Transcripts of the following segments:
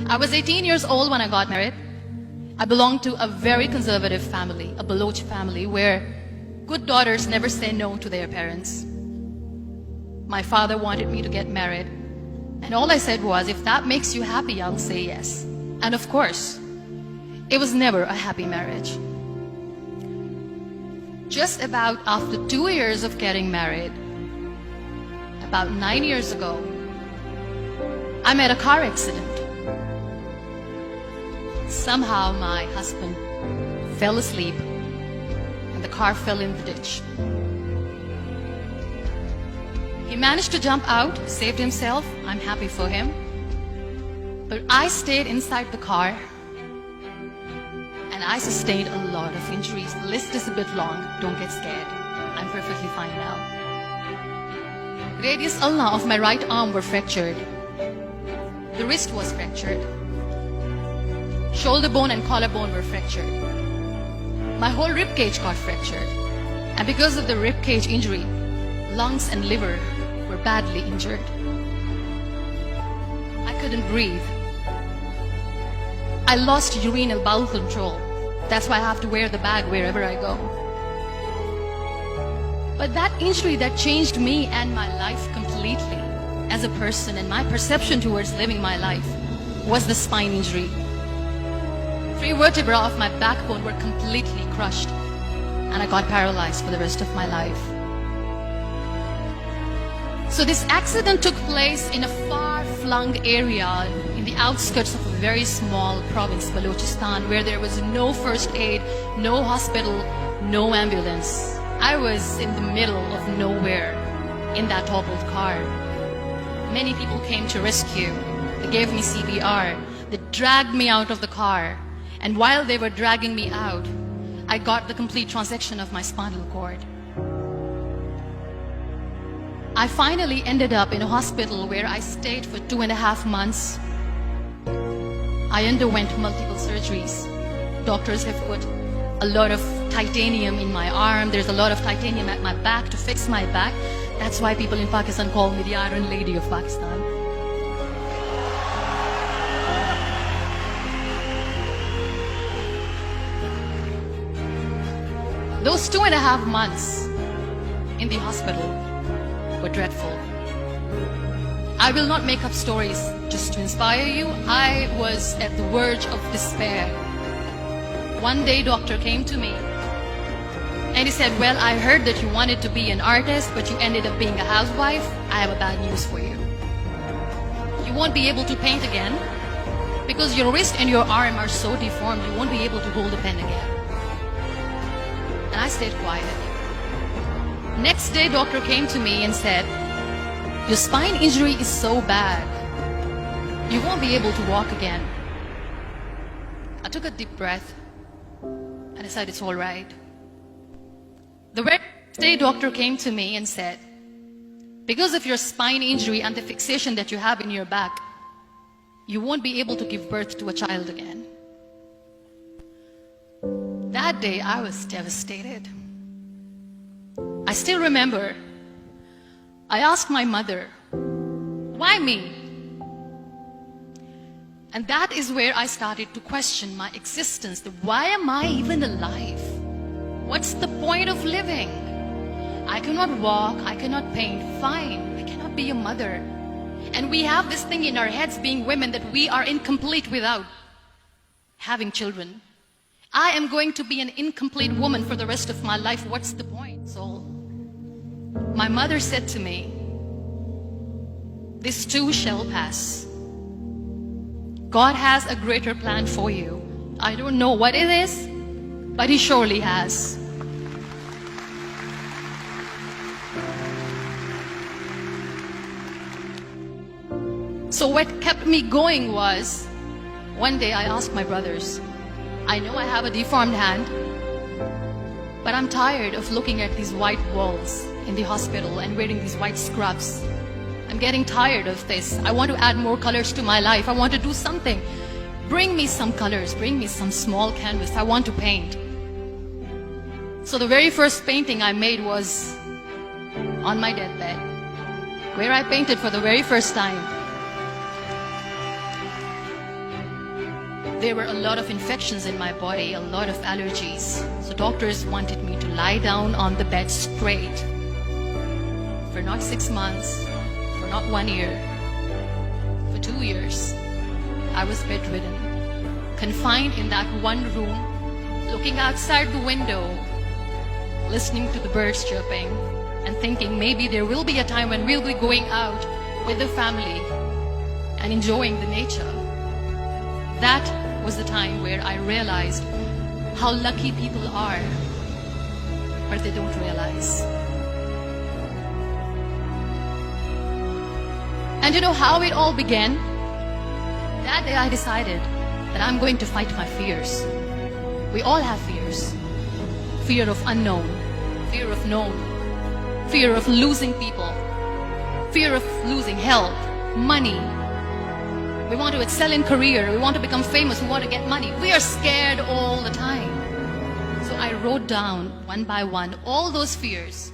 I was 18 years old when I got married. I belonged to a very conservative family, a Baloch family, where good daughters never say no to their parents. My father wanted me to get married, and all I said was, if that makes you happy, I'll say yes. And of course, it was never a happy marriage. Just about after 2 years of getting married, about 9 years ago, I met a car accident. Somehow my husband fell asleep and the car fell in the ditch. He managed to jump out, saved himself. I'm happy for him. But I stayed inside the car and I sustained a lot of injuries. The list is a bit long. Don't get scared. I'm perfectly fine now. Radius ulna of my right arm were fractured. The wrist was fractured. Shoulder bone and collarbone were fractured. My whole rib cage got fractured. And because of the rib cage injury, lungs and liver were badly injured. I couldn't breathe. I lost urinary bowel control. That's why I have to wear the bag wherever I go. But that injury that changed me and my life completely as a person and my perception towards living my life was the spine injury. 3 vertebrae of my backbone were completely crushed and I got paralyzed for the rest of my life. So this accident took place in a far-flung area in the outskirts of a very small province, Balochistan, where there was no first aid, no hospital, no ambulance. I was in the middle of nowhere in that toppled car. Many people came to rescue. They gave me CPR. They dragged me out of the car. And while they were dragging me out, I got the complete transection of my spinal cord. I finally ended up in a hospital where I stayed for 2.5 months. I underwent multiple surgeries. Doctors have put a lot of titanium in my arm. There's a lot of titanium at my back to fix my back. That's why people in Pakistan call me the Iron Lady of Pakistan. Those 2.5 months in the hospital were dreadful. I will not make up stories just to inspire you. I was at the verge of despair. One day, doctor came to me and he said, well, I heard that you wanted to be an artist, but you ended up being a housewife. I have a bad news for you. You won't be able to paint again because your wrist and your arm are so deformed, you won't be able to hold a pen again. And I stayed quiet. Next day, doctor came to me and said, your spine injury is so bad, you won't be able to walk again. I took a deep breath and I said, it's all right. The very next day, doctor came to me and said, because of your spine injury and the fixation that you have in your back, you won't be able to give birth to a child again. That day, I was devastated. I still remember, I asked my mother, why me? And that is where I started to question my existence. Why am I even alive? What's the point of living? I cannot walk, I cannot paint, fine, I cannot be a mother. And we have this thing in our heads, being women, that we are incomplete without having children. I am going to be an incomplete woman for the rest of my life. What's the point? So my mother said to me, this too shall pass. God has a greater plan for you. I don't know what it is, but He surely has. So what kept me going was, one day I asked my brothers, I know I have a deformed hand, but I'm tired of looking at these white walls in the hospital and wearing these white scrubs. I'm getting tired of this. I want to add more colors to my life. I want to do something. Bring me some colors, bring me some small canvas. I want to paint. So the very first painting I made was on my deathbed, where I painted for the very first time. There were a lot of infections in my body, a lot of allergies. So doctors wanted me to lie down on the bed straight for not 6 months, for not 1 year, for 2 years. I was bedridden, confined in that one room, looking outside the window, listening to the birds chirping, and thinking maybe there will be a time when we'll be going out with the family and enjoying the nature. That was the time where I realized how lucky people are, but they don't realize. And you know how it all began? That day I decided that I'm going to fight my fears. We all have fears. Fear of unknown, fear of known, fear of losing people, fear of losing health, money. We want to excel in career, we want to become famous, we want to get money. We are scared all the time. So I wrote down one by one all those fears.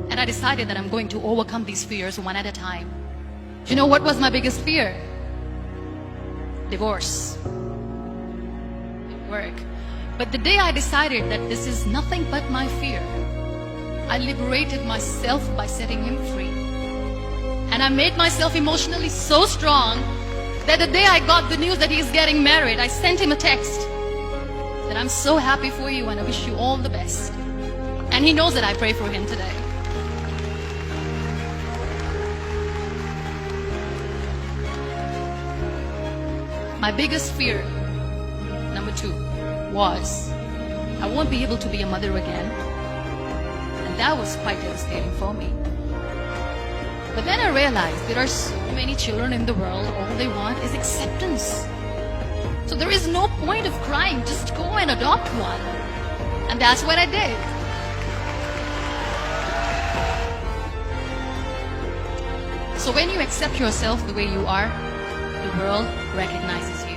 And I decided that I'm going to overcome these fears one at a time. Do you know what was my biggest fear? Divorce. Didn't work. But the day I decided that this is nothing but my fear, I liberated myself by setting him free. And I made myself emotionally so strong that the day I got the news that he's getting married, I sent him a text that I'm so happy for you and I wish you all the best. And he knows that I pray for him today. My biggest fear, number 2, was I won't be able to be a mother again. And that was quite devastating for me. But then I realized there are so many children in the world, all they want is acceptance. So there is no point of crying, just go and adopt one. And that's what I did. So when you accept yourself the way you are, the world recognizes you.